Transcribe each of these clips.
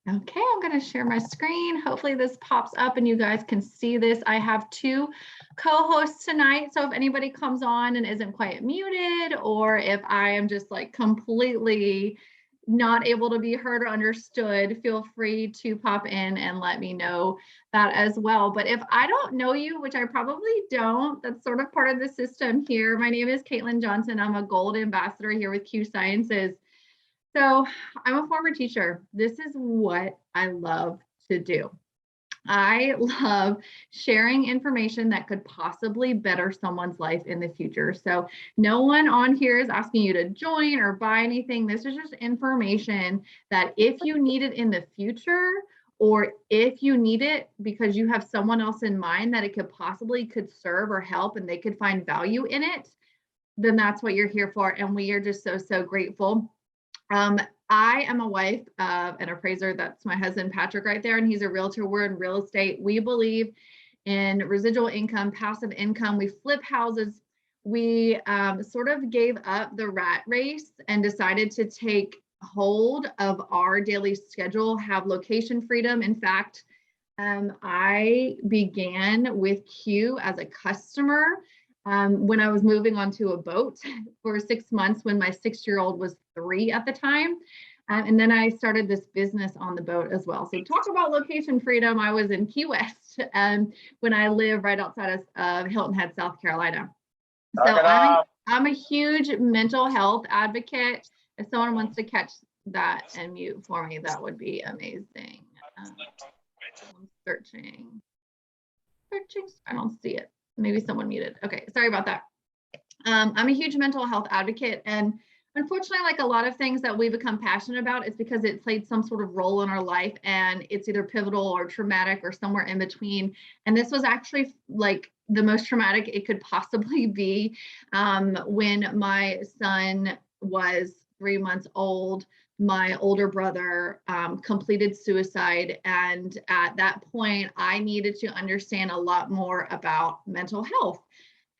Okay, I'm going to share my screen. Hopefully this pops up and you guys can see this. I have two co-hosts tonight. So if anybody comes on and isn't quite muted, or if I am just like completely not able to be heard or understood, feel free to pop in and let me know that as well. But if I don't know you, which I probably don't, that's sort of part of the system here. My name is Caitlin Johnson. I'm a gold ambassador here with Q Sciences. So I'm a former teacher. This is what I love to do. I love sharing information that could possibly better someone's life in the future. So no one on here is asking you to join or buy anything. This is just information that if you need it in the future, or if you need it because you have someone else in mind that it could serve or help and they could find value in it, then that's what you're here for. And we are just so grateful. I am a wife of an appraiser. That's my husband, Patrick, right there. And he's a realtor. We're in real estate. We believe in residual income, passive income. We flip houses. We sort of gave up the rat race and decided to take hold of our daily schedule, have location freedom. In fact, I began with Q as a customer when I was moving onto a boat for 6 months when my 6-year-old was 3 at the time. And then I started this business on the boat as well. So talk about location freedom. I was in Key West when I live right outside of Hilton Head, South Carolina. So I'm a huge mental health advocate. If someone wants to catch that and mute for me, that would be amazing. I'm searching. I don't see it. Maybe someone muted. Okay, sorry about that. I'm a huge mental health advocate, and unfortunately, like a lot of things that we become passionate about, it's because it played some sort of role in our life, and it's either pivotal or traumatic or somewhere in between. And this was actually like the most traumatic it could possibly be. When my son was 3 months old, my older brother completed suicide. And at that point, I needed to understand a lot more about mental health.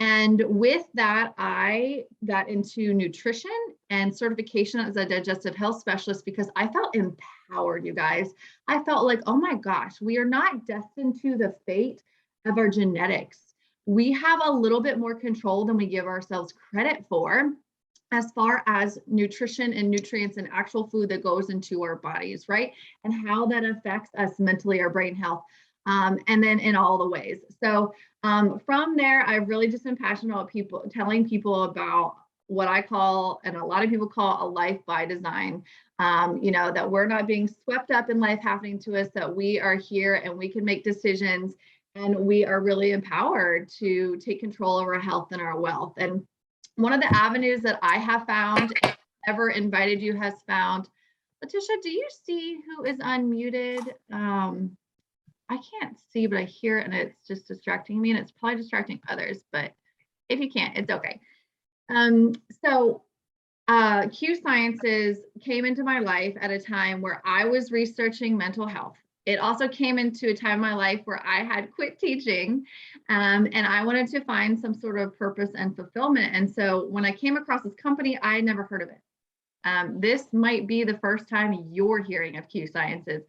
And with that, I got into nutrition and certification as a digestive health specialist because I felt empowered, you guys. I felt like, oh my gosh, we are not destined to the fate of our genetics. We have a little bit more control than we give ourselves credit for, as far as nutrition and nutrients and actual food that goes into our bodies, right? And how that affects us mentally, our brain health, and then in all the ways. So from there, I've really just been passionate about telling people about what I call, and a lot of people call, a life by design. That we're not being swept up in life happening to us, that we are here and we can make decisions, and we are really empowered to take control of our health and our wealth. And one of the avenues that I have found, ever invited you has found, Letitia, do you see who is unmuted? I can't see, but I hear it and it's just distracting me, and it's probably distracting others, but if you can't, it's okay. So Q Sciences came into my life at a time where I was researching mental health. It also came into a time in my life where I had quit teaching, and I wanted to find some sort of purpose and fulfillment. And so when I came across this company, I had never heard of it. This might be the first time you're hearing of Q Sciences,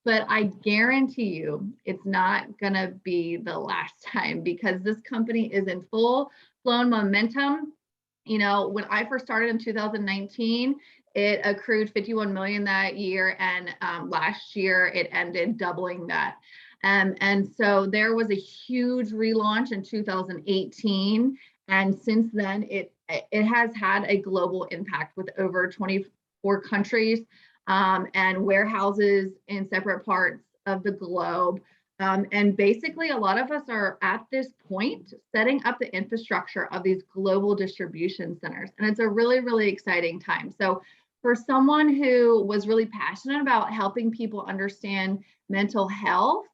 but I guarantee you it's not going to be the last time, because this company is in full-blown momentum. When I first started in 2019, it accrued 51 million that year, and last year it ended doubling that. And so there was a huge relaunch in 2018, and since then it has had a global impact with over 24 countries and warehouses in separate parts of the globe. And basically, a lot of us are at this point setting up the infrastructure of these global distribution centers. And it's a really, really exciting time. So for someone who was really passionate about helping people understand mental health,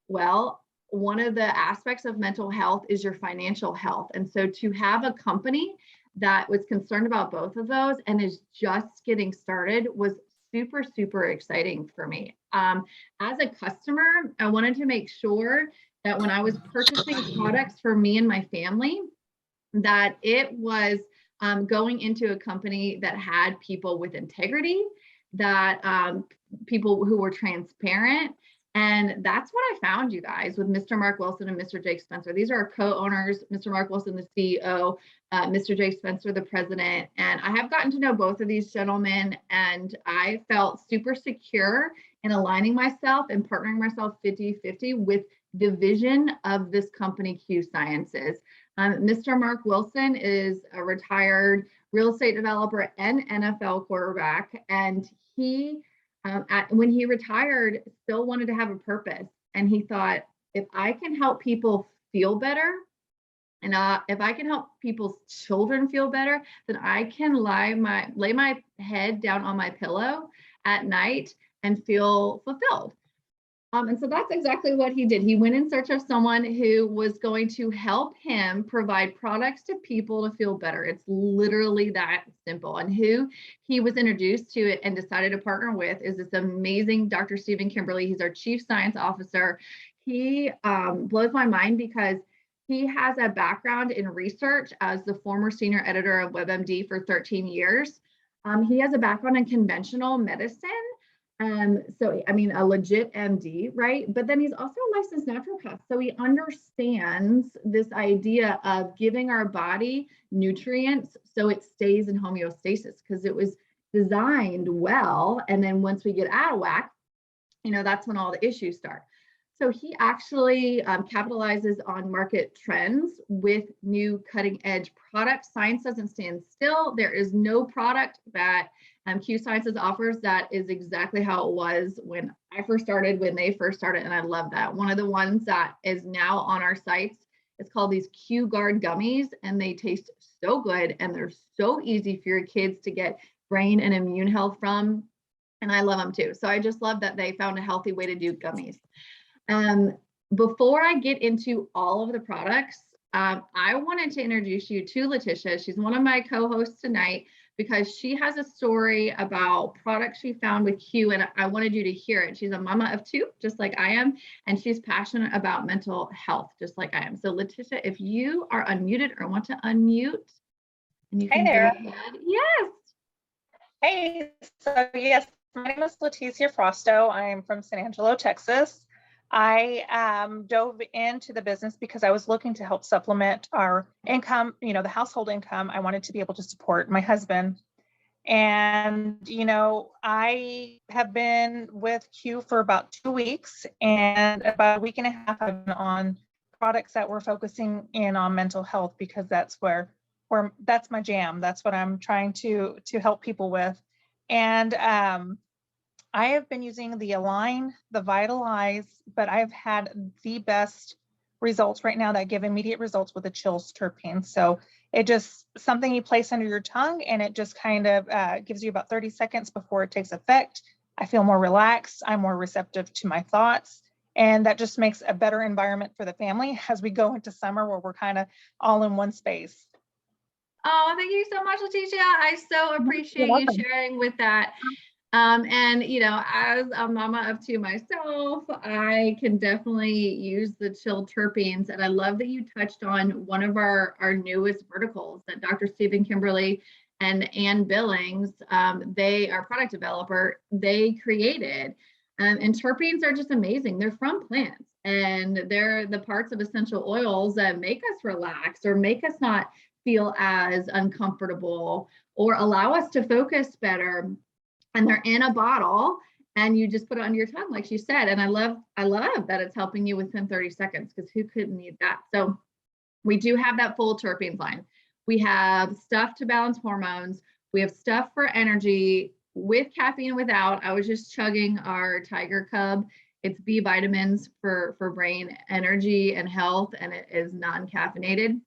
well, one of the aspects of mental health is your financial health. And so to have a company that was concerned about both of those and is just getting started was super, super exciting for me. As a customer, I wanted to make sure that when I was purchasing products for me and my family, that it was going into a company that had people with integrity, that people who were transparent. And that's what I found, you guys, with Mr. Mark Wilson and Mr. Jake Spencer. These are our co-owners, Mr. Mark Wilson, the CEO, Mr. Jake Spencer, the president. And I have gotten to know both of these gentlemen, and I felt super secure in aligning myself and partnering myself 50-50 with the vision of this company, Q Sciences. Mr. Mark Wilson is a retired real estate developer and NFL quarterback, and he when he retired, still wanted to have a purpose. And he thought, if I can help people feel better, and if I can help people's children feel better, then I can lay my head down on my pillow at night and feel fulfilled. And so that's exactly what he did. He went in search of someone who was going to help him provide products to people to feel better. It's literally that simple. And who he was introduced to it and decided to partner with is this amazing Dr. Stephen Kimberly. He's our Chief Science Officer. He blows my mind because he has a background in research as the former senior editor of WebMD for 13 years. He has a background in conventional medicine. So, I mean, a legit MD, right? But then he's also a licensed naturopath. So he understands this idea of giving our body nutrients so it stays in homeostasis, because it was designed well. And then once we get out of whack, that's when all the issues start. So he actually capitalizes on market trends with new cutting edge products. Science doesn't stand still. There is no product that Q Sciences offers that is exactly how it was when I first started, when they first started, and I love that. One of the ones that is now on our sites is called these Q Guard gummies, and they taste so good, and they're so easy for your kids to get brain and immune health from, and I love them too. So I just love that they found a healthy way to do gummies. Before I get into all of the products, I wanted to introduce you to Letitia. She's one of my co-hosts tonight because she has a story about products she found with Q, and I wanted you to hear it. She's a mama of two, just like I am, and she's passionate about mental health, just like I am. So Letitia, if you are unmuted or want to unmute, and you can go ahead. Yes. Hey, so yes, my name is Leticia Frosto. I'm from San Angelo, Texas. I dove into the business because I was looking to help supplement our income, the household income. I wanted to be able to support my husband. And, I have been with Q for about 2 weeks, and about a week and a half I've been on products that we're focusing in on mental health, because that's where that's my jam. That's what I'm trying to help people with. And I have been using the Align, the Vitalize, but I've had the best results right now that give immediate results with the chills terpene. So it just something you place under your tongue, and it just kind of gives you about 30 seconds before it takes effect. I feel more relaxed. I'm more receptive to my thoughts. And that just makes a better environment for the family as we go into summer, where we're kind of all in one space. Oh, thank you so much, Letitia. I so appreciate you sharing with that. And, as a mama of two myself, I can definitely use the chill terpenes. And I love that you touched on one of our newest verticals that Dr. Stephen Kimberly and Ann Billings, they are product developer, they created. And terpenes are just amazing. They're from plants, and they're the parts of essential oils that make us relax or make us not feel as uncomfortable or allow us to focus better. And they're in a bottle, and you just put it under your tongue, like she said. And I love that it's helping you within 30 seconds, because who couldn't need that? So we do have that full terpenes line. We have stuff to balance hormones. We have stuff for energy with caffeine, without. I was just chugging our Tiger Cub. It's B vitamins for brain energy and health, and it is non-caffeinated,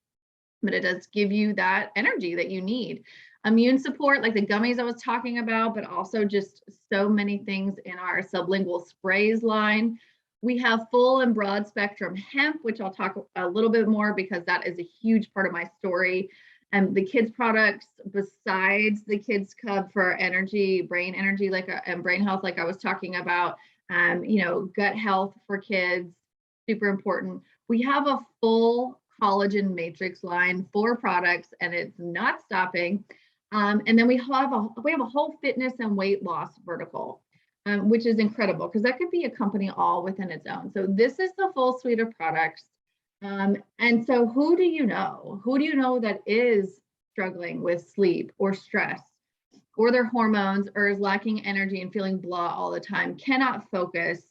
but it does give you that energy that you need. Immune support, like the gummies I was talking about, but also just so many things in our sublingual sprays line. We have full and broad spectrum hemp, which I'll talk a little bit more, because that is a huge part of my story. And the kids products, besides the Kids Cub for energy, brain energy, and brain health, like I was talking about, gut health for kids, super important. We have a full collagen matrix line, 4 products, and it's not stopping. And then we have a whole fitness and weight loss vertical, which is incredible because that could be a company all within its own. So this is the full suite of products. And so who do you know? Who do you know that is struggling with sleep or stress or their hormones, or is lacking energy and feeling blah all the time, cannot focus?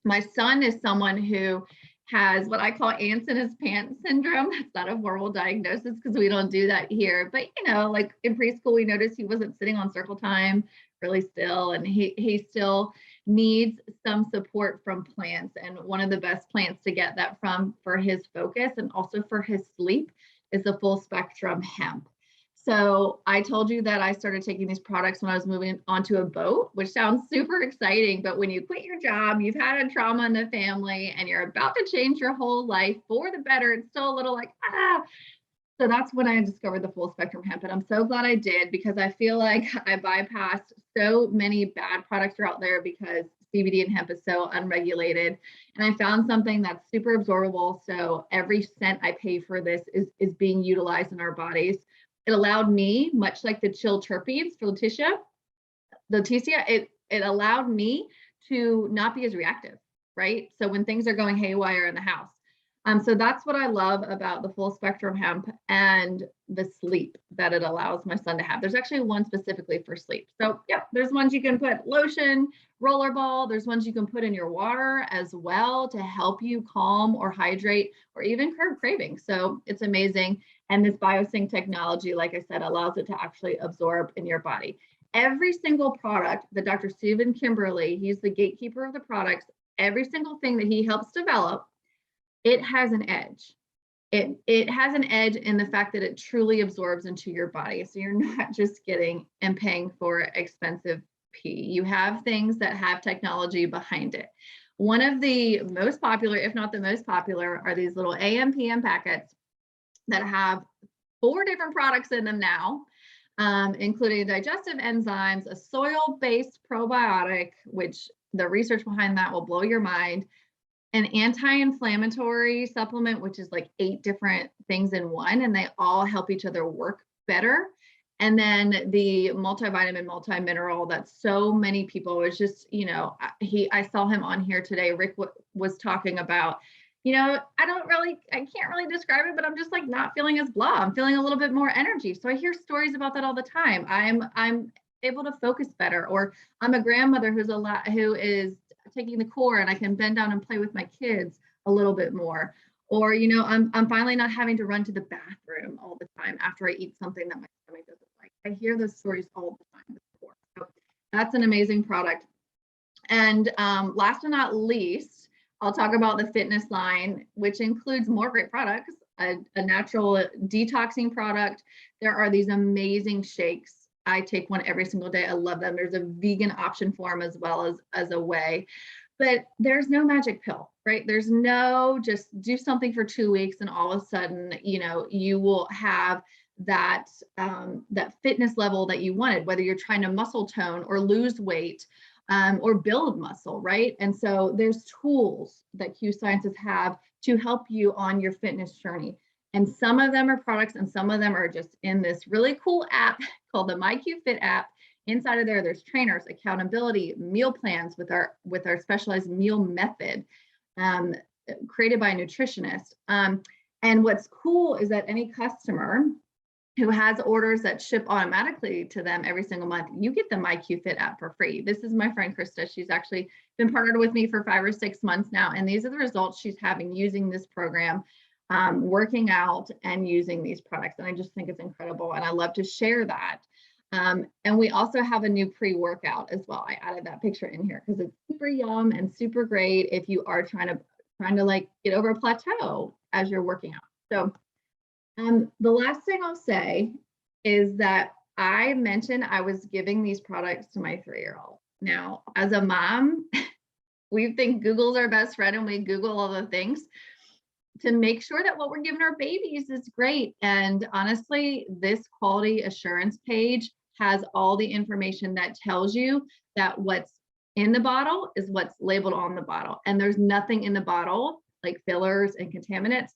My son is someone who has what I call ants in his pants syndrome. It's not a formal diagnosis because we don't do that here. But like in preschool, we noticed he wasn't sitting on circle time really still, and he still needs some support from plants. And one of the best plants to get that from for his focus and also for his sleep is the full spectrum hemp. So I told you that I started taking these products when I was moving onto a boat, which sounds super exciting. But when you quit your job, you've had a trauma in the family, and you're about to change your whole life for the better, it's still a little like, ah. So that's when I discovered the full spectrum hemp. And I'm so glad I did, because I feel like I bypassed so many bad products are out there because CBD and hemp is so unregulated. And I found something that's super absorbable. So every cent I pay for this is being utilized in our bodies. It allowed me, much like the chill terpenes for Leticia, it allowed me to not be as reactive, right? So when things are going haywire in the house. So that's what I love about the full spectrum hemp and the sleep that it allows my son to have. There's actually one specifically for sleep. So yeah, there's ones you can put lotion, rollerball. There's ones you can put in your water as well to help you calm or hydrate or even curb cravings. So it's amazing. And this biosync technology, like I said, allows it to actually absorb in your body. Every single product that Dr. Stephen Kimberly, he's the gatekeeper of the products, every single thing that he helps develop, it has an edge. It has an edge in the fact that it truly absorbs into your body. So you're not just getting and paying for expensive pee. You have things that have technology behind it. One of the most popular, if not the most popular, are these little AM PM packets that have 4 different products in them now, including digestive enzymes, a soil-based probiotic, which the research behind that will blow your mind, an anti-inflammatory supplement, which is like 8 different things in one, and they all help each other work better. And then the multivitamin, multi-mineral that so many people was just, I saw him on here today. Rick was talking about, I can't really describe it, but I'm just like not feeling as blah. I'm feeling a little bit more energy. So I hear stories about that all the time. I'm able to focus better, or I'm a grandmother who is taking the core and I can bend down and play with my kids a little bit more. Or, I'm finally not having to run to the bathroom all the time after I eat something that my stomach doesn't like. I hear those stories all the time before. So that's an amazing product. And last but not least, I'll talk about the fitness line, which includes more great products, a natural detoxing product. There are these amazing shakes. I take one every single day. I love them. There's a vegan option for them as well as a whey. But there's no magic pill, right? There's no just do something for 2 weeks and all of a sudden, you will have that fitness level that you wanted, whether you're trying to muscle tone or lose weight or build muscle, right? And so there's tools that Q Sciences have to help you on your fitness journey. And some of them are products and some of them are just in this really cool app called the MyQ app. Inside of there, there's trainers, accountability, meal plans with our specialized meal method created by a nutritionist. And what's cool is that any customer who has orders that ship automatically to them every single month, you get the MyQ app for free. This is my friend Krista. She's actually been partnered with me for 5 or 6 months now. And these are the results she's having using this program, working out and using these products. And I just think it's incredible. And I love to share that. And we also have a new pre-workout as well. I added that picture in here because it's super yum and super great if you are trying to like get over a plateau as you're working out. So the last thing I'll say is that I mentioned I was giving these products to my 3-year-old. Now, as a mom, we think Google's our best friend and we Google all the things to make sure that what we're giving our babies is great. And honestly, this quality assurance page has all the information that tells you that what's in the bottle is what's labeled on the bottle. And there's nothing in the bottle like fillers and contaminants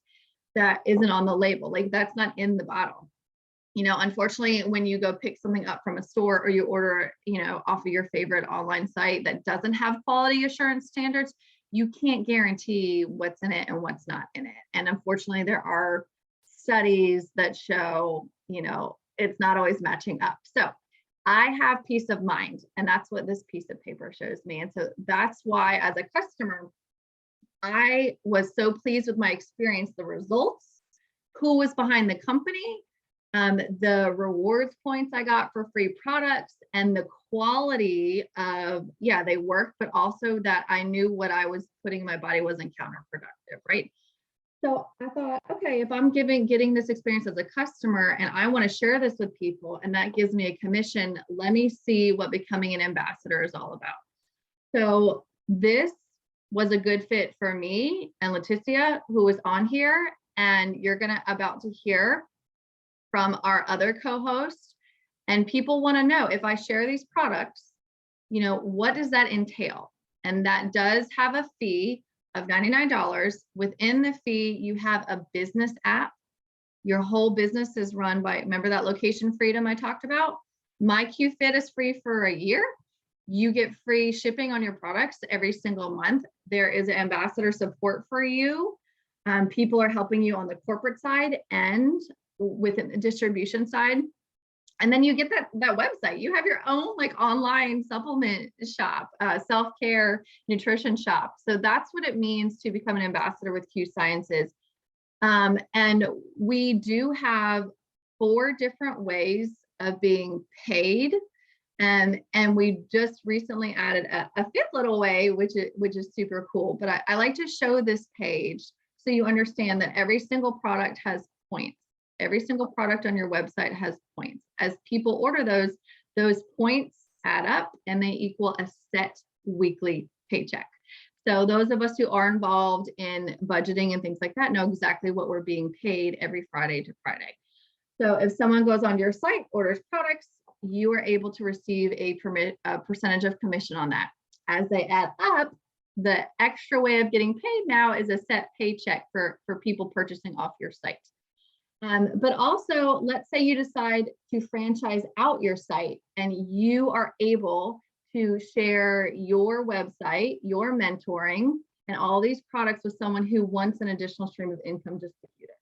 that isn't on the label. Like that's not in the bottle. Unfortunately, when you go pick something up from a store or you order, off of your favorite online site that doesn't have quality assurance standards, you can't guarantee what's in it and what's not in it. And unfortunately, there are studies that show, it's not always matching up. So I have peace of mind, and that's what this piece of paper shows me. And so that's why, as a customer, I was so pleased with my experience, the results, who was behind the company, the rewards points I got for free products, and the quality of, they work, but also that I knew what I was putting in my body wasn't counterproductive, right? So I thought, okay, if I'm getting this experience as a customer and I want to share this with people, and that gives me a commission, let me see what becoming an ambassador is all about. So this was a good fit for me and Leticia, who was on here, and you're about to hear from our other co-host. And people want to know, if I share these products, what does that entail? And that does have a fee of $99. Within the fee, you have a business app. Your whole business is run by, remember that location freedom I talked about? My QFit is free for a year. You get free shipping on your products every single month. There is ambassador support for you. People are helping you on the corporate side and within the distribution side. And then you get that website. You have your own online supplement shop, self-care nutrition shop. So that's what it means to become an ambassador with Q Sciences. And we do have 4 different ways of being paid. And we just recently added a 5th little way, which is super cool. But I like to show this page so you understand that every single product has points. Every single product on your website has points. As people order those points add up and they equal a set weekly paycheck. So those of us who are involved in budgeting and things like that know exactly what we're being paid every Friday to Friday. So if someone goes on your site, orders products, you are able to receive a percentage of commission on that. As they add up, the extra way of getting paid now is a set paycheck for people purchasing off your site. But also, let's say you decide to franchise out your site and you are able to share your website, your mentoring, and all these products with someone who wants an additional stream of income distributed.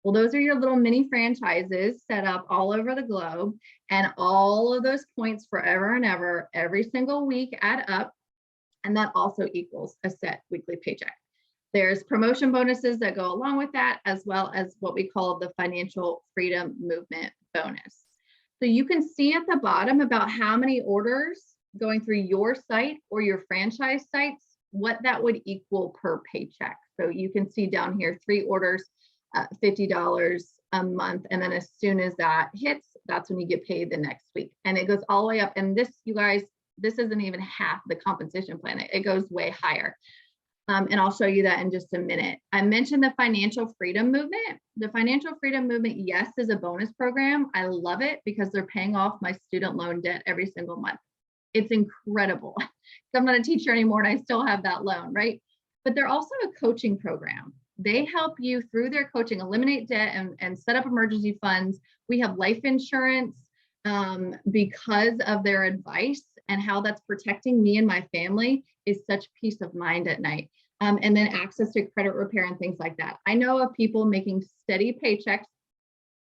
Well, those are your little mini franchises set up all over the globe, and all of those points forever and ever, every single week add up, and that also equals a set weekly paycheck. There's promotion bonuses that go along with that, as well as what we call the financial freedom movement bonus. So you can see at the bottom about how many orders going through your site or your franchise sites, what that would equal per paycheck. So you can see down here, 3 orders, $50 a month. And then as soon as that hits, that's when you get paid the next week. And it goes all the way up. And this, you guys, this isn't even half the compensation plan. It goes way higher. And I'll show you that in just a minute. I mentioned the financial freedom movement. The financial freedom movement, yes, is a bonus program. I love it because they're paying off my student loan debt every single month. It's incredible. I'm not a teacher anymore and I still have that loan, right? But they're also a coaching program. They help you through their coaching, eliminate debt and set up emergency funds. We have life insurance because of their advice, and how that's protecting me and my family is such peace of mind at night. And then access to credit repair and things like that. I know of people making steady paychecks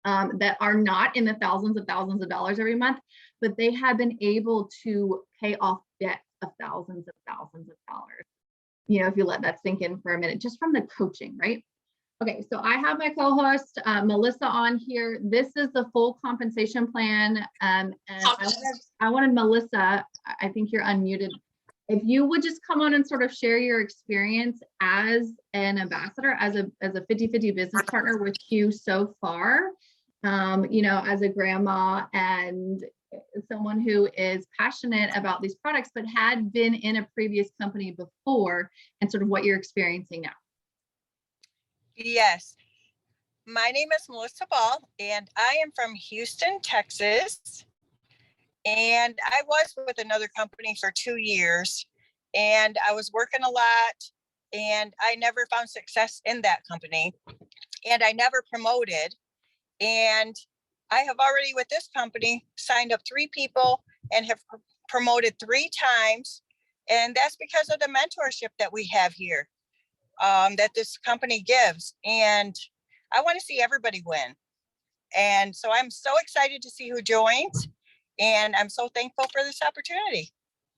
that are not in the thousands of dollars every month, but they have been able to pay off debt of thousands of dollars. If you let that sink in for a minute, just from the coaching, right? Okay, so I have my co-host, Melissa, on here. This is the full compensation plan. And I wanted Melissa, I think you're unmuted. If you would just come on and sort of share your experience as an ambassador, as a 50-50 business partner with Q so far, as a grandma and someone who is passionate about these products, but had been in a previous company before, and sort of what you're experiencing now. Yes. My name is Melissa Ball, and I am from Houston, Texas. And I was with another company for 2 years, and I was working a lot, and I never found success in that company, and I never promoted. And I have already with this company signed up 3 people and have promoted 3 times. And that's because of the mentorship that we have here, that this company gives. And I want to see everybody win. And so I'm so excited to see who joins. And I'm so thankful for this opportunity.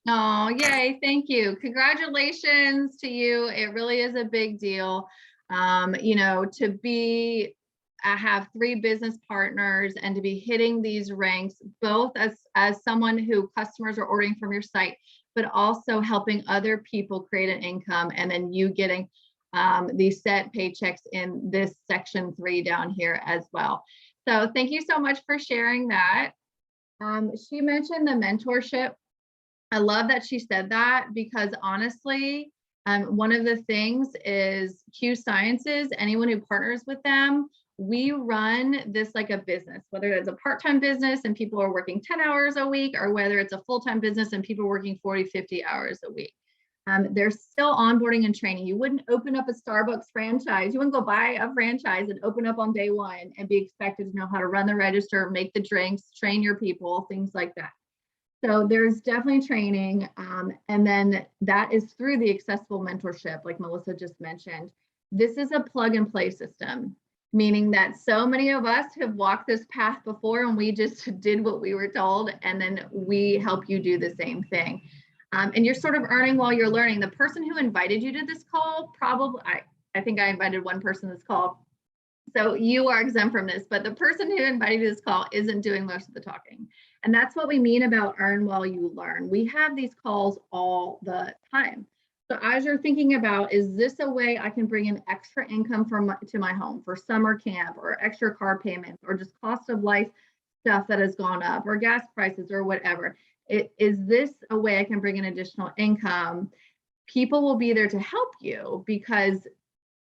Oh, yay. Thank you. Congratulations to you. It really is a big deal. You know, to be, I have 3 business partners and to be hitting these ranks, both as someone who customers are ordering from your site, but also helping other people create an income, and then you getting these set paychecks in this section 3 down here as well. So thank you so much for sharing that. She mentioned the mentorship. I love that she said that, because honestly, one of the things is Q Sciences, anyone who partners with them, we run this like a business, whether it's a part-time business and people are working 10 hours a week, or whether it's a full-time business and people are working 40, 50 hours a week. There's still onboarding and training. You wouldn't open up a Starbucks franchise. You wouldn't go buy a franchise and open up on day 1 and be expected to know how to run the register, make the drinks, train your people, things like that. So there's definitely training. And then that is through the accessible mentorship, like Melissa just mentioned. This is a plug and play system, meaning that so many of us have walked this path before and we just did what we were told, and then we help you do the same thing. And you're sort of earning while you're learning. The person who invited you to this call, probably, I think I invited one person to this call, so you are exempt from this, but the person who invited you to this call isn't doing most of the talking. And that's what we mean about earn while you learn. We have these calls all the time. So as you're thinking about, is this a way I can bring in extra income to my home for summer camp, or extra car payments, or just cost of life stuff that has gone up, or gas prices, or whatever? Is this a way I can bring in additional income? People will be there to help you, because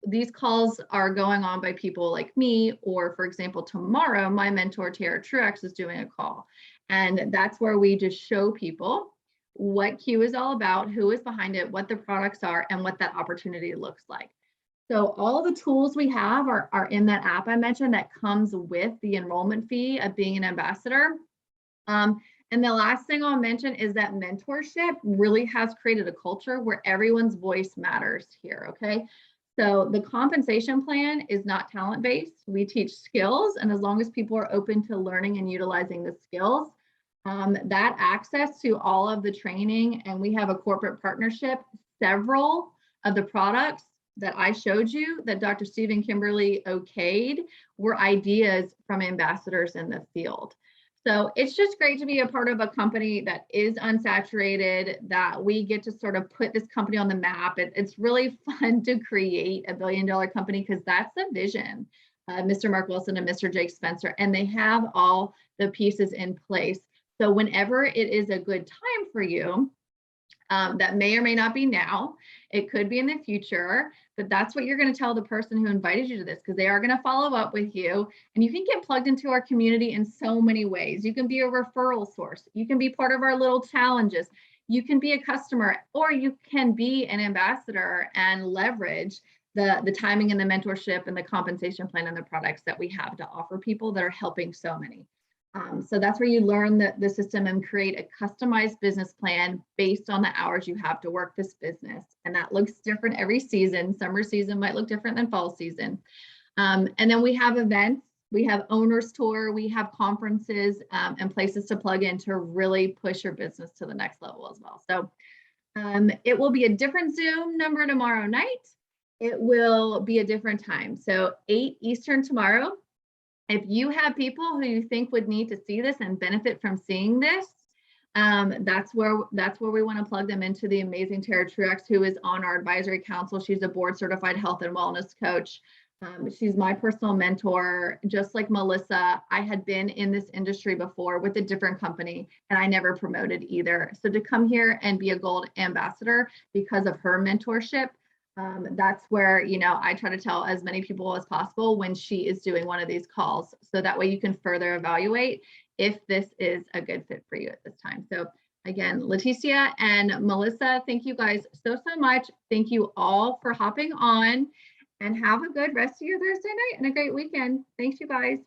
these calls are going on by people like me, or for example, tomorrow, my mentor, Tara Truex, is doing a call. And that's where we just show people what Q is all about, who is behind it, what the products are, and what that opportunity looks like. So all the tools we have are in that app I mentioned that comes with the enrollment fee of being an ambassador. And the last thing I'll mention is that mentorship really has created a culture where everyone's voice matters here, okay? So the compensation plan is not talent-based. We teach skills, and as long as people are open to learning and utilizing the skills, that access to all of the training, and we have a corporate partnership. Several of the products that I showed you that Dr. Stephen Kimberly okayed were ideas from ambassadors in the field. So it's just great to be a part of a company that is unsaturated, that we get to sort of put this company on the map. It's really fun to create a billion-dollar company, because that's the vision, Mr. Mark Wilson and Mr. Jake Spencer, and they have all the pieces in place. So whenever it is a good time for you, that may or may not be now, it could be in the future, but that's what you're going to tell the person who invited you to this, because they are going to follow up with you. And you can get plugged into our community in so many ways. You can be a referral source. You can be part of our little challenges. You can be a customer, or you can be an ambassador and leverage the timing and the mentorship and the compensation plan and the products that we have to offer people that are helping so many. So that's where you learn the system and create a customized business plan based on the hours you have to work this business. And that looks different every season. Summer season might look different than fall season. And then we have events, we have owners tour, we have conferences and places to plug in to really push your business to the next level as well. So it will be a different Zoom number tomorrow night. It will be a different time. So 8 Eastern tomorrow. If you have people who you think would need to see this and benefit from seeing this, that's where we want to plug them into the amazing Tara Truex, who is on our advisory council. She's a board certified health and wellness coach. She's my personal mentor. Just like Melissa, I had been in this industry before with a different company, and I never promoted either. So to come here and be a gold ambassador because of her mentorship, that's where, I try to tell as many people as possible when she is doing one of these calls. So that way you can further evaluate if this is a good fit for you at this time. So again, Leticia and Melissa, thank you guys so much. Thank you all for hopping on, and have a good rest of your Thursday night and a great weekend. Thanks, you guys.